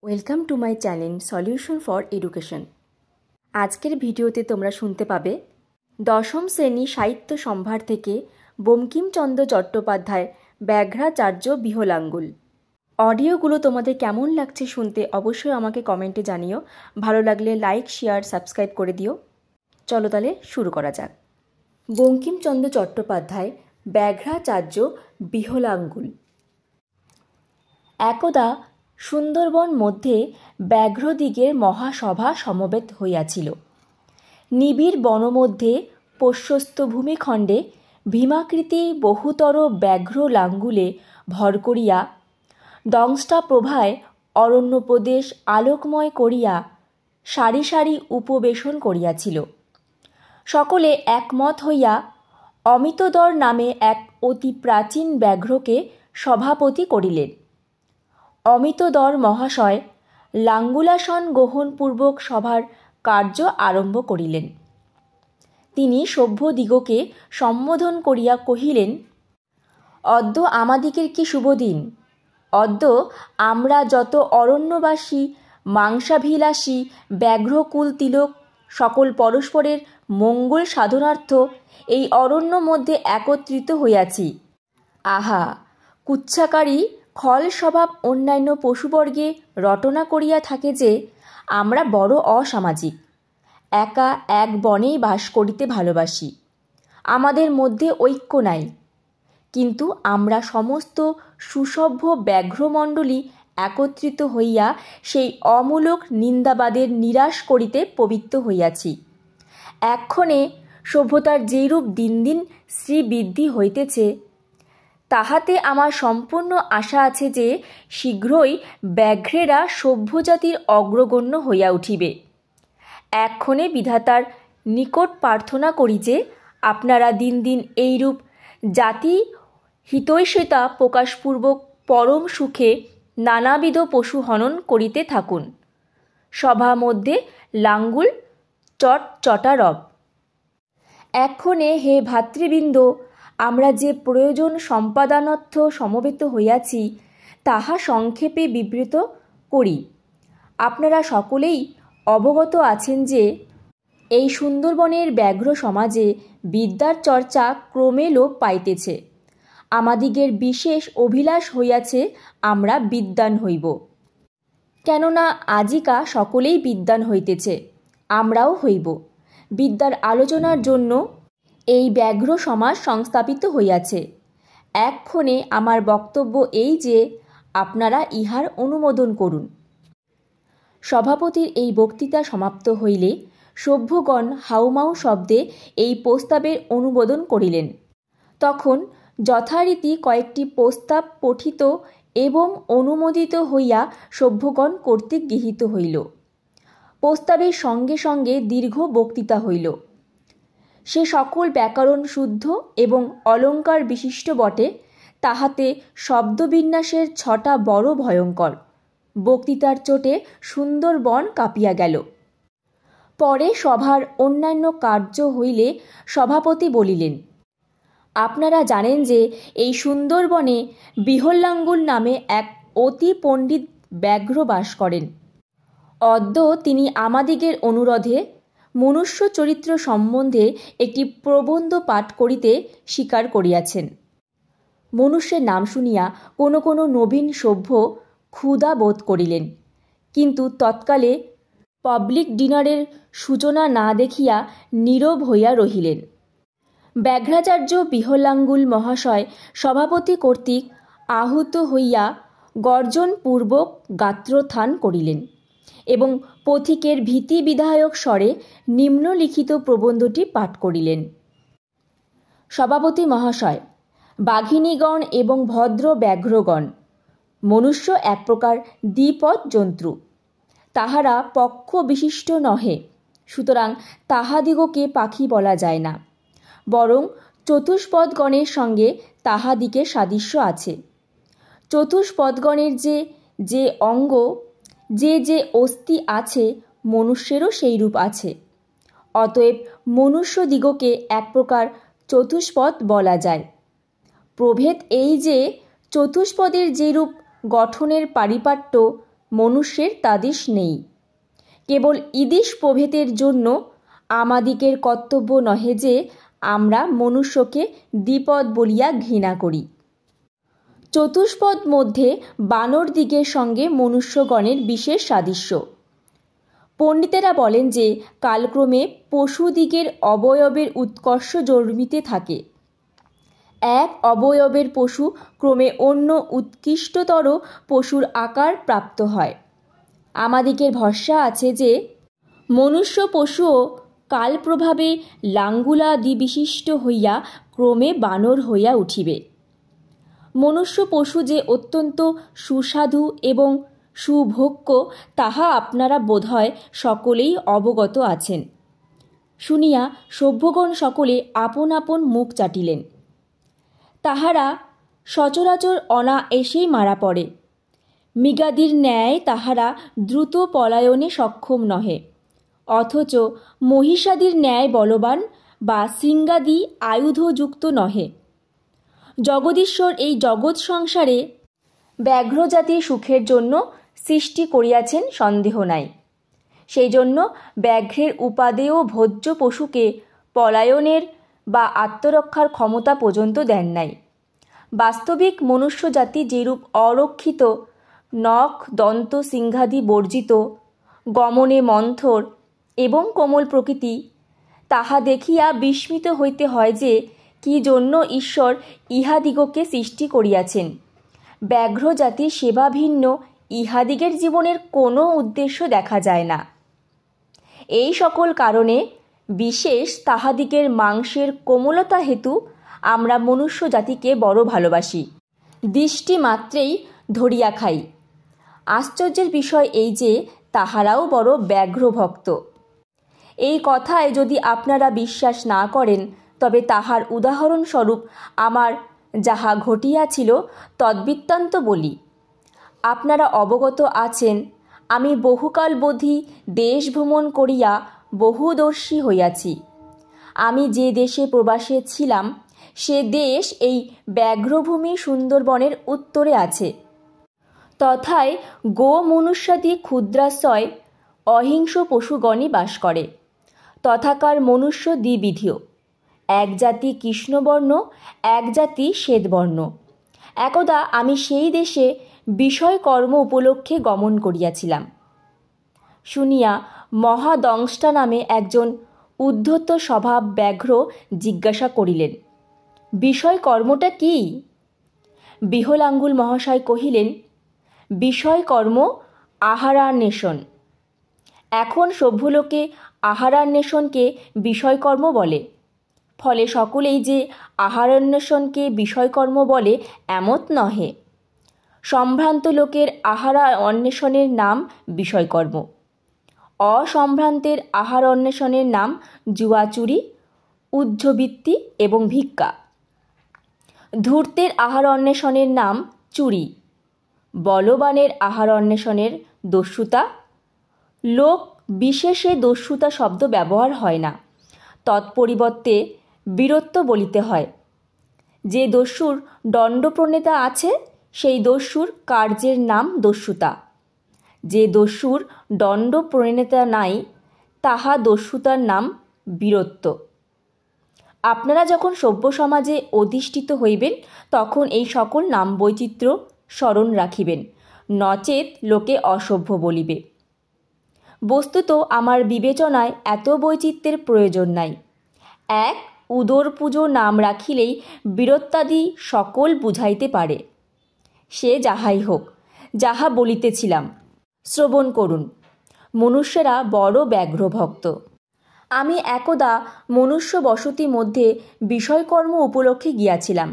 Welcome to my channel solution for education. আজকের ভিডিওতে তোমরা শুনতে পাবে দশম শ্রেণী সাহিত্য সম্ভার থেকে বঙ্কিমচন্দ্র চট্টোপাধ্যায় ব্যাঘ্রাচার্য বিহলাঙ্গুল। অডিওগুলো তোমাদের কেমন লাগছে শুনতে অবশ্যই আমাকে কমেন্টে জানিও। ভালো লাগলে লাইক, শেয়ার, সাবস্ক্রাইব করে দিও। চলো তাহলে শুরু করা যাক। বঙ্কিমচন্দ্র চট্টোপাধ্যায় ব্যাঘ্রাচার্য বিহলাঙ্গুল। একদা সুন্দরবন মধ্যে ব্যাঘ্রদিগের মহাসভা সমবেত হইয়াছিল। নিবিড় বনমধ্যে পোষ্যস্ত ভূমিখণ্ডে ভীমাকৃতি বহুতর ব্যাঘ্র লাঙ্গুলে ভর করিয়া দংষ্টা প্রভায় অরণ্য প্রদেশ আলোকময় করিয়া সারি সারি উপবেশন করিয়াছিল। সকলে একমত হইয়া অমিতদর নামে এক অতি প্রাচীন ব্যাঘ্রকে সভাপতি করিলেন। অমিতদর মহাশয় লাঙ্গুলাসন গ্রহণপূর্বক সভার কার্য আরম্ভ করিলেন। তিনি সভ্যদিগকে সম্বোধন করিয়া কহিলেন, অদ্য আমাদিগের কি শুভদিন। অদ্য আমরা যত অরণ্যবাসী মাংসাভিলাষী ব্যাঘ্রকুল তিলক সকল পরস্পরের মঙ্গল সাধনার্থ এই অরণ্য মধ্যে একত্রিত হইয়াছি। আহা, কুচ্ছাকারী খল স্বভাব অন্যান্য পশুবর্গে রটনা করিয়া থাকে যে আমরা বড় অসামাজিক, একা এক বনেই বাস করিতে ভালোবাসি, আমাদের মধ্যে ঐক্য নাই। কিন্তু আমরা সমস্ত সুসভ্য ব্যাঘ্রমণ্ডলী একত্রিত হইয়া সেই অমূলক নিন্দাবাদের নিরাশ করিতে প্রবৃত্ত হইয়াছি। এক্ষণে সভ্যতার যেরূপ দিন দিন শ্রীবৃদ্ধি হইতেছে, তাহাতে আমার সম্পূর্ণ আশা আছে যে শীঘ্রই ব্যাঘ্রেরা সভ্যজাতির অগ্রগণ্য হইয়া উঠিবে। এক্ষণে বিধাতার নিকট প্রার্থনা করি যে আপনারা দিন দিন এইরূপ জাতি হিতৈষিতা প্রকাশপূর্বক পরম সুখে নানাবিধ পশু হনন করিতে থাকুন। সভা মধ্যে লাঙ্গুল চটারব। এক্ষণে হে ভাতৃবৃন্দ, আমরা যে প্রয়োজন সম্পাদনার্থ সমবেত হইয়াছি তাহা সংক্ষেপে বিবৃত করি। আপনারা সকলেই অবগত আছেন যে এই সুন্দরবনের ব্যাঘ্র সমাজে বিদ্যার চর্চা ক্রমে লোপ পাইতেছে। আমাদিগের বিশেষ অভিলাষ হইয়াছে আমরা বিদ্বান হইব। কেননা আজিকা সকলেই বিদ্বান হইতেছে, আমরাও হইব। বিদ্যার আলোচনার জন্য এই ব্যাঘ্র সমাজ সংস্থাপিত হইয়াছে। এক্ষণে আমার বক্তব্য এই যে আপনারা ইহার অনুমোদন করুন। সভাপতির এই বক্তৃতা সমাপ্ত হইলে সভ্যগণ হাউমাউ শব্দে এই প্রস্তাবের অনুমোদন করিলেন। তখন যথারীতি কয়েকটি প্রস্তাব পঠিত এবং অনুমোদিত হইয়া সভ্যগণ কর্তৃক গৃহীত হইল। প্রস্তাবের সঙ্গে সঙ্গে দীর্ঘ বক্তৃতা হইল। সে সকল ব্যাকরণ শুদ্ধ এবং অলঙ্কার বিশিষ্ট বটে, তাহাতে শব্দবিন্যাসের ছটা বড় ভয়ঙ্কর। বক্তৃতার চোটে সুন্দরবন কাঁপিয়া গেল। পরে সভার অন্যান্য কার্য হইলে সভাপতি বলিলেন, আপনারা জানেন যে এই সুন্দরবনে বিহলাঙ্গুল নামে এক অতি পণ্ডিত ব্যাঘ্র বাস করেন। অদ্য তিনি আমাদিগের অনুরোধে মনুষ্য চরিত্র সম্বন্ধে একটি প্রবন্ধ পাঠ করিতে স্বীকার করিয়াছেন। মনুষ্যের নাম শুনিয়া কোনো কোনো নবীন সভ্য ক্ষুধা বোধ করিলেন, কিন্তু তৎকালে পাবলিক ডিনারের সূচনা না দেখিয়া নীরব হইয়া রহিলেন। ব্যাঘ্রাচার্য বিহলাঙ্গুল মহাশয় সভাপতি কর্তৃক আহুত হইয়া গর্জনপূর্বক গাত্রোত্থান করিলেন এবং পথিকের ভীতি বিধায়ক স্বরে নিম্নলিখিত প্রবন্ধটি পাঠ করিলেন। সভাপতি মহাশয়, বাঘিনীগণ এবং ভদ্র ব্যাঘ্রগণ, মনুষ্য এক প্রকার দ্বিপদ জন্তু। তাহারা পক্ষ বিশিষ্ট নহে, সুতরাং তাহাদিগকে পাখি বলা যায় না, বরং চতুষ্পদগণের সঙ্গে তাহাদিগের সাদৃশ্য আছে। চতুষ্পদগণের যে যে অঙ্গ, যে যে অস্থি আছে, মনুষ্যেরও সেই রূপ আছে। অতএব মনুষ্যদিগকে এক প্রকার চতুষ্পদ বলা যায়। প্রভেদ এই যে চতুষ্পদের যেরূপ গঠনের পারিপাট্য মনুষ্যের তাদিশ নেই। কেবল ইদিশ প্রভেদের জন্য আমাদিগের কর্তব্য নহে যে আমরা মনুষ্যকে দ্বিপদ বলিয়া ঘৃণা করি। চতুষ্পদ মধ্যে বানর দিগের সঙ্গে মনুষ্যগণের বিশেষ সাদৃশ্য। পণ্ডিতেরা বলেন যে কালক্রমে পশুদিগের অবয়বের উৎকর্ষ জন্মিতে থাকে। এক অবয়বের পশু ক্রমে অন্য উৎকৃষ্টতর পশুর আকার প্রাপ্ত হয়। আমাদিগের ভরসা আছে যে মনুষ্য পশুও কালপ্রভাবে লাঙ্গুলাদি বিশিষ্ট হইয়া ক্রমে বানর হইয়া উঠিবে। মনুষ্য পশু যে অত্যন্ত সুস্বাদু এবং সুভোগ্য তাহা আপনারা বোধহয় সকলেই অবগত আছেন। শুনিয়া সভ্যগণ সকলে আপন আপন মুখ চাটিলেন। তাহারা সচরাচর অনায়াসেই মারা পড়ে। মৃগাদির ন্যায় তাহারা দ্রুত পলায়নে সক্ষম নহে, অথচ মহিষাদির ন্যায় বলবান বা শৃঙ্গাদি আয়ুধযুক্ত নহে। জগদীশ্বর এই জগৎ সংসারে ব্যাঘ্রজাতির সুখের জন্য সৃষ্টি করিয়াছেন সন্দেহ নাই। সেই জন্য ব্যাঘ্রের উপাদেয় ভোজ্য পশুকে পলায়নের বা আত্মরক্ষার ক্ষমতা পর্যন্ত দেন নাই। বাস্তবিক মনুষ্যজাতি যেরূপ অরক্ষিত, নখ দন্ত সিংহাদি বর্জিত, গমনে মন্থর এবং কোমল প্রকৃতি, তাহা দেখিয়া বিস্মিত হইতে হয় যে কি জন্য ঈশ্বর ইহাদিগকে সৃষ্টি করিয়াছেন। ব্যাঘ্র জাতির সেবা ভিন্ন ইহাদিগের জীবনের কোনো উদ্দেশ্য দেখা যায় না। এই সকল কারণে বিশেষ তাহাদিগের মাংসের কোমলতা হেতু আমরা মনুষ্য জাতিকে বড় ভালোবাসি, দৃষ্টি মাত্রেই ধরিয়া খাই। আশ্চর্যের বিষয় এই যে তাহারাও বড় ব্যাঘ্রভক্ত। এই কথায় যদি আপনারা বিশ্বাস না করেন, তবে তাহার উদাহরণস্বরূপ আমার যাহা ঘটিয়াছিল তদ্বৃত্তান্ত বলি। আপনারা অবগত আছেন, আমি বহুকালবধি দেশ ভ্রমণ করিয়া বহুদর্শী হইয়াছি। আমি যে দেশে প্রবাসে ছিলাম সে দেশ এই ব্যাঘ্রভূমি সুন্দরবনের উত্তরে আছে। তথায় গো মনুষ্যাদি ক্ষুদ্রাশয় অহিংস পশুগণই বাস করে। তথাকার মনুষ্য দ্বিবিধীয়, এক জাতি কৃষ্ণবর্ণ, এক জাতি শ্বেতবর্ণ। একদা আমি সেই দেশে বিষয়কর্ম উপলক্ষে গমন করিয়াছিলাম। শুনিয়া মহাদংষ্টা নামে একজন উদ্ধত স্বভাব ব্যাঘ্র জিজ্ঞাসা করিলেন, বিষয়কর্মটা কি? বিহলাঙ্গুল মহাশয় কহিলেন, বিষয়কর্ম আহারান্বেষণ। এখন সভ্যলোকে আহারান্বেষণকে বিষয়কর্ম বলে। ফলে সকলেই যে আহারান্বেষণকে বিষয়কর্ম বলে এমত নহে। সম্ভ্রান্ত লোকের আহার অন্বেষণের নাম বিষয়কর্ম, অসম্ভ্রান্তের আহার অন্বেষণের নাম জুয়াচুরি, উজ্জবৃত্তি এবং ভিক্ষা। ধূর্তের আহার অন্বেষণের নাম চুরি, বলবানের আহার অন্বেষণের দস্যুতা। লোক বিশেষে দস্যুতা শব্দ ব্যবহার হয় না, তৎপরিবর্তে বীরত্ব বলিতে হয়। যে দস্যুর দণ্ডপ্রণেতা আছে সেই দস্যুর কার্যের নাম দস্যুতা। যে দস্যুর দণ্ডপ্রণেতা নাই তাহা দস্যুতার নাম বীরত্ব। আপনারা যখন সভ্য সমাজে অধিষ্ঠিত হইবেন তখন এই সকল নাম বৈচিত্র্য স্মরণ রাখিবেন, নচেত লোকে অসভ্য বলিবে। বস্তুত আমার বিবেচনায় এত বৈচিত্র্যের প্রয়োজন নাই। এক উদর পুজো নাম রাখিলেই বীরত্বাদি সকল বুঝাইতে পারে। সে যাহাই হোক, যাহা বলিতেছিলাম শ্রবণ করুন। মনুষ্যেরা বড় ব্যাঘ্রভক্ত। আমি একদা মনুষ্য বসতি মধ্যে বিষয়কর্ম উপলক্ষে গিয়াছিলাম।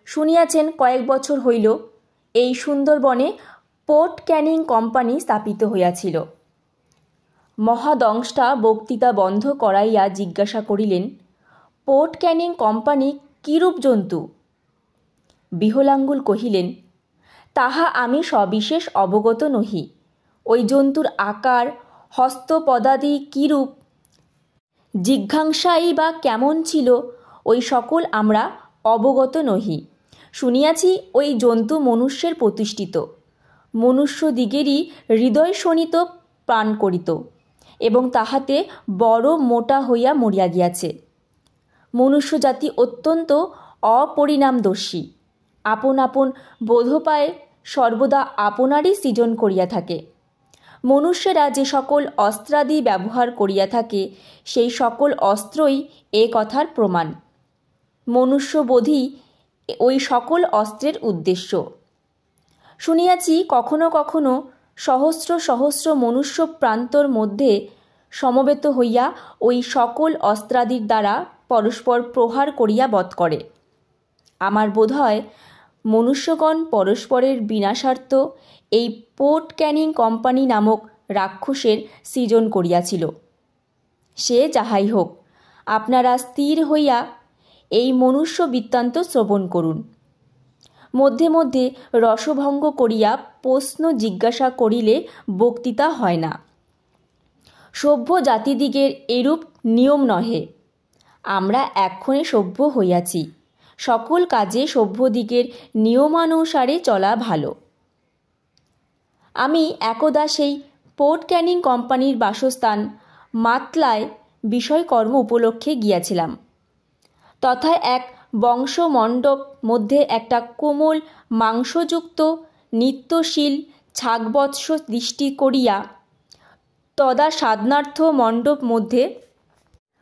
শুনিয়াছেন কয়েক বছর হইল এই সুন্দরবনে পোর্ট ক্যানিং কোম্পানি স্থাপিত হইয়াছিল। মহাদংষ্টা বক্তৃতা বন্ধ করাইয়া জিজ্ঞাসা করিলেন, পোর্ট ক্যানিং কোম্পানি কিরূপ জন্তু? বিহলাঙ্গুল কহিলেন, তাহা আমি সবিশেষ অবগত নহি। ওই জন্তুর আকার হস্তপদাদি কিরূপ, জিঘাংসাই বা কেমন ছিল, ওই সকল আমরা অবগত নহি। শুনিয়াছি ওই জন্তু মনুষ্যের প্রতিষ্ঠিত, মনুষ্যদিগেরই হৃদয় শোণিত প্রাণ করিত এবং তাহাতে বড় মোটা হইয়া মরিয়া গিয়াছে। মনুষ্যজাতি অত্যন্ত অপরিণামদর্শী, আপন আপন বোধোপায়ে সর্বদা আপনারই সৃজন করিয়া থাকে। মনুষ্যেরা যে সকল অস্ত্রাদি ব্যবহার করিয়া থাকে সেই সকল অস্ত্রই এ কথার প্রমাণ। মনুষ্যবোধই ওই সকল অস্ত্রের উদ্দেশ্য। শুনিয়াছি কখনো কখনো সহস্র সহস্র মনুষ্য প্রান্তর মধ্যে সমবেত হইয়া ওই সকল অস্ত্রাদির দ্বারা পরস্পর প্রহার করিয়া বধ করে। আমার বোধ হয় মনুষ্যগণ পরস্পরের বিনাশার্থ এই পোর্ট ক্যানিং কোম্পানি নামক রাক্ষসের সৃজন করিয়াছিল। সে যাহাই হোক, আপনারা স্থির হইয়া এই মনুষ্য বৃত্তান্ত শ্রবণ করুন। মধ্যে মধ্যে রসভঙ্গ করিয়া প্রশ্ন জিজ্ঞাসা করিলে বক্তৃতা হয় না। সভ্য জাতিদিগের এরূপ নিয়ম নহে। আমরা এক্ষণে সভ্য হইয়াছি, সকল কাজে সভ্যদিগের নিয়মানুসারে চলা ভালো। আমি একদা সেই পোর্ট ক্যানিং কোম্পানির বাসস্থান মাতলায় বিষয়কর্ম উপলক্ষে গিয়াছিলাম। তথায় এক বংশমণ্ডপ মধ্যে একটা কোমল মাংসযুক্ত নিত্যশীল ছাগবৎস দৃষ্টি করিয়া তদা সাধনার্থ মণ্ডপ মধ্যে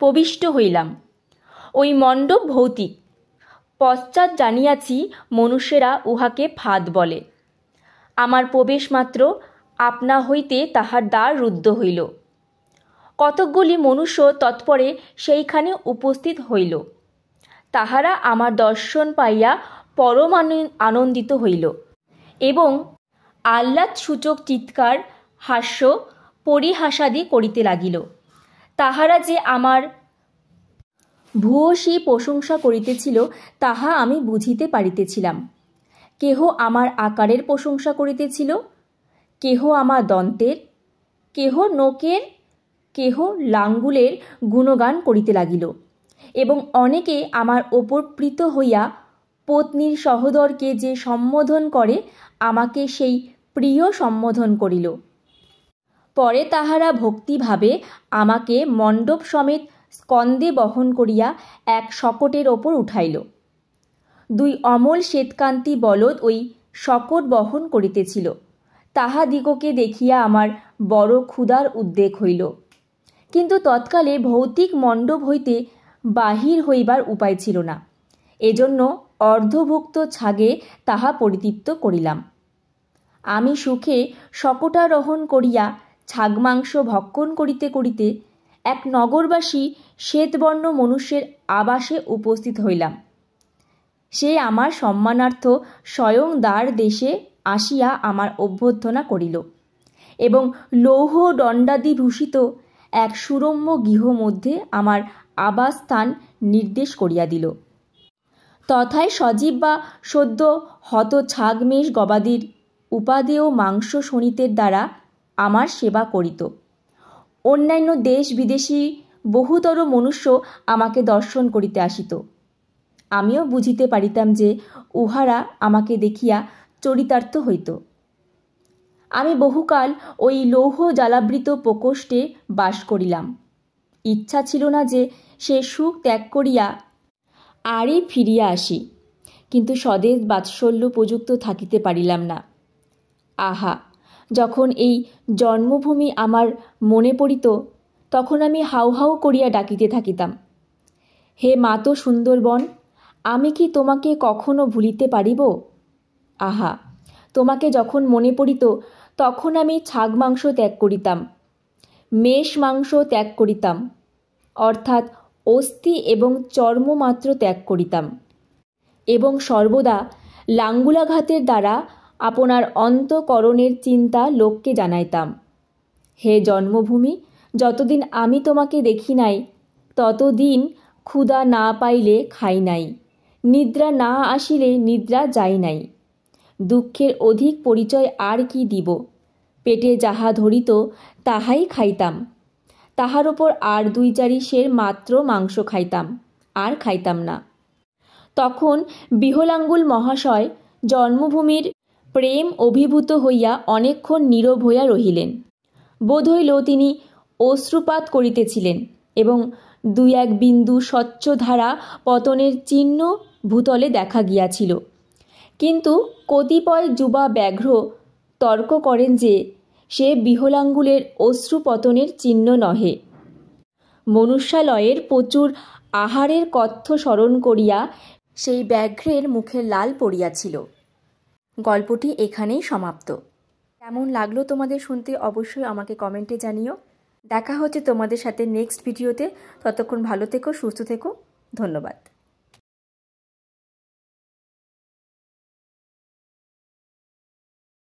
প্রবিষ্ট হইলাম। ওই মণ্ডপ ভৌতিক, পশ্চাৎ জানিয়াছি মনুষ্যেরা উহাকে ফাঁদ বলে। আমার প্রবেশ মাত্র আপনা হইতে তাহার দ্বার রুদ্ধ হইল। কতকগুলি মনুষ্য তৎপরে সেইখানে উপস্থিত হইল। তাহারা আমার দর্শন পাইয়া পরম আনন্দিত হইল এবং আহ্লাদসূচক চিৎকার, হাস্য, পরিহাসাদি করিতে লাগিল। তাহারা যে আমার ভূয়সী প্রশংসা করিতেছিল তাহা আমি বুঝিতে পারিতেছিলাম। কেহ আমার আকারের প্রশংসা করিতেছিল, কেহ আমার দন্তের, কেহ নোকের, কেহ লাঙ্গুলের গুণগান করিতে লাগিল এবং অনেকে আমার ওপর প্রীত হইয়া পত্নীর সহোদরকে যে সম্বোধন করে আমাকে সেই প্রিয় সম্বোধন করিল। পরে তাহারা ভক্তিভাবে আমাকে মণ্ডপ সমেত স্কন্ধে বহন করিয়া এক শকটের ওপর উঠাইল। দুই অমল শ্বেতকান্তি বলদ ওই শকট বহন করিতেছিল। তাহাদিগকে দেখিয়া আমার বড় ক্ষুধার উদ্রেক হইল, কিন্তু তৎকালে ভৌতিক মণ্ডপ হইতে বাহির হইবার উপায় ছিল না। এজন্য অর্ধভুক্ত ছাগে তাহা পরিতৃপ্ত করিলাম। আমি সুখে শকটারোহণ করিয়া ছাগমাংস ভক্ষণ করিতে করিতে এক নগরবাসী শ্বেতবর্ণ মনুষ্যের আবাসে উপস্থিত হইলাম। সে আমার সম্মানার্থ স্বয়ং দ্বার দেশে আসিয়া আমার অভ্যর্থনা করিল এবং লৌহ দণ্ডাদিভূষিত এক সুরম্য গৃহ মধ্যে আমার আবাসস্থান নির্দেশ করিয়া দিল। তথায় সজীব বা সদ্য হত ছাগমেষ গবাদির উপাদেয় মাংস শোণিতের দ্বারা আমার সেবা করিত। অন্যান্য দেশ বিদেশী বহুতর মনুষ্য আমাকে দর্শন করিতে আসিত। আমিও বুঝিতে পারিতাম যে উহারা আমাকে দেখিয়া চরিতার্থ হইত। আমি বহুকাল ওই লৌহ জ্বালাবৃত প্রকোষ্ঠে বাস করিলাম। ইচ্ছা ছিল না যে সে সুখ ত্যাগ করিয়া আরই ফিরিয়া আসি, কিন্তু স্বদেশ বাৎসল্য প্রযুক্ত থাকিতে পারিলাম না। আহা, যখন এই জন্মভূমি আমার মনে পড়িত তখন আমি হাউ হাউ করিয়া ডাকিতে থাকিতাম, হে মাতো সুন্দরবন, আমি কি তোমাকে কখনো ভুলিতে পারিব? আহা, তোমাকে যখন মনে পড়িত তখন আমি ছাগ মাংস ত্যাগ করিতাম, মেষ মাংস ত্যাগ করিতাম, অর্থাৎ অস্থি এবং চর্ম মাত্র ত্যাগ করিতাম এবং সর্বদা লাঙ্গুলাঘাতের দ্বারা আপনার অন্তঃকরণের চিন্তা লোককে জানাইতাম। হে জন্মভূমি, যতদিন আমি তোমাকে দেখি নাই ততদিন ক্ষুধা না পাইলে খাই নাই, নিদ্রা না আসিলে নিদ্রা যাই নাই। দুঃখের অধিক পরিচয় আর কি দিব? পেটে যাহা ধরিত তাহাই খাইতাম, তাহার ওপর আর 2-4 সের মাত্র মাংস খাইতাম, আর খাইতাম না। তখন বিহলাঙ্গুল মহাশয় জন্মভূমির প্রেম অভিভূত হইয়া অনেকক্ষণ নীরব হইয়া রহিলেন। বোধ হইল তিনি অশ্রুপাত করিতেছিলেন এবং দুই এক বিন্দু স্বচ্ছ ধারা পতনের চিহ্ন ভূতলে দেখা গিয়াছিল। কিন্তু কতিপয় যুবা ব্যাঘ্র তর্ক করেন যে সে বিহলাঙ্গুলের অশ্রুপতনের চিহ্ন নহে। মনুষ্যালয়ের প্রচুর আহারের কথ্য স্মরণ করিয়া সেই ব্যাঘ্রের মুখে লাল পড়িয়াছিল। গল্পটি এখানেই সমাপ্ত। কেমন লাগলো তোমাদের শুনতে অবশ্যই আমাকে কমেন্টে জানিও। দেখা হচ্ছে তোমাদের সাথে নেক্সট ভিডিওতে। ততক্ষণ ভালো থেকো, সুস্থ থেকো। ধন্যবাদ।